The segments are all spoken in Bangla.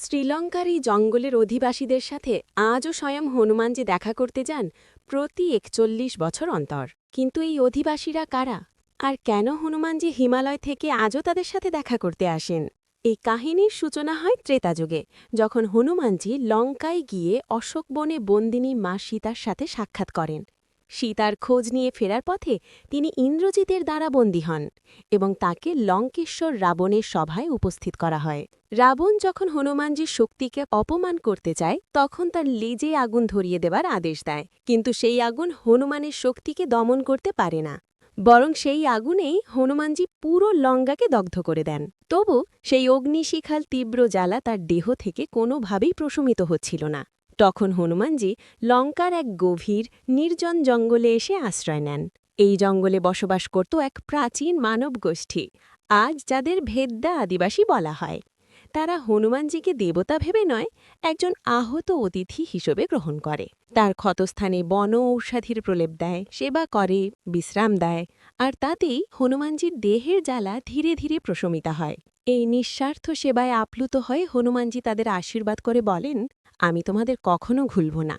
শ্রীলঙ্কার এই জঙ্গলের অধিবাসীদের সাথে আজও স্বয়ং হনুমানজি দেখা করতে যান প্রতি ৪১ বছর অন্তর। কিন্তু এই অধিবাসীরা কারা, আর কেন হনুমানজি হিমালয় থেকে আজও তাদের সাথে দেখা করতে আসেন? এই কাহিনীর সূচনা হয় ত্রেতাযুগে, যখন হনুমানজি লঙ্কায় গিয়ে অশোক বনে বন্দিনী মা সীতার সাথে সাক্ষাৎ করেন। সীতার খোঁজ নিয়ে ফেরার পথে তিনি ইন্দ্রজিতের দ্বারা বন্দী হন এবং তাকে লঙ্কেশ্বর রাবণের সভায় উপস্থিত করা হয়। রাবণ যখন হনুমানজির শক্তিকে অপমান করতে চায়, তখন তার লেজে আগুন ধরিয়ে দেবার আদেশ দেয়, কিন্তু সেই আগুন হনুমানের শক্তিকে দমন করতে পারে না, বরং সেই আগুনেই হনুমানজি পুরো লঙ্কাকে দগ্ধ করে দেন। তবু সেই অগ্নিশিখার তীব্র জ্বালা তার দেহ থেকে কোনোভাবেই প্রশমিত হচ্ছিল না। তখন হনুমানজি লঙ্কার এক গভীর নির্জন জঙ্গলে এসে আশ্রয় নেন। এই জঙ্গলে বসবাস করত এক প্রাচীন মানব গোষ্ঠী, আজ যাদের ভেদ্দা আদিবাসী বলা হয়। তারা হনুমানজিকে দেবতা ভেবে নয়, একজন আহত অতিথি হিসেবে গ্রহণ করে। তার ক্ষতস্থানে বন ঔষধির প্রলেপ দেয়, সেবা করে, বিশ্রাম দেয়, আর তাতেই হনুমানজির দেহের জ্বালা ধীরে ধীরে প্রশমিত হয়। এই নিঃস্বার্থ সেবায় আপ্লুত হয়ে হনুমানজি তাদের আশীর্বাদ করে বলেন, আমি তোমাদের কখনো ভুলব না।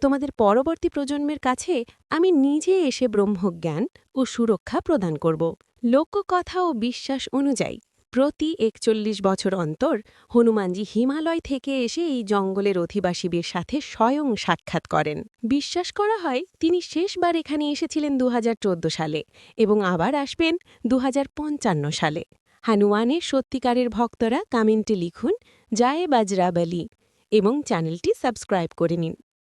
তোমাদের পরবর্তী প্রজন্মের কাছে আমি নিজে এসে ব্রহ্মজ্ঞান ও সুরক্ষা প্রদান করব। লোককথা ও বিশ্বাস অনুযায়ী প্রতি ৪১ বছর অন্তর হনুমানজি হিমালয় থেকে এসে এই জঙ্গলের অধিবাসীদের সাথে স্বয়ং সাক্ষাৎ করেন। বিশ্বাস করা হয় তিনি শেষবার এখানে এসেছিলেন ২০১৪ সালে এবং আবার আসবেন ২০৫৫ সালে। হনুমানের সত্যিকারের ভক্তরা কমেন্টে লিখুন জয় বজরংবলী এবং চ্যানেলটি সাবস্ক্রাইব করে নিন।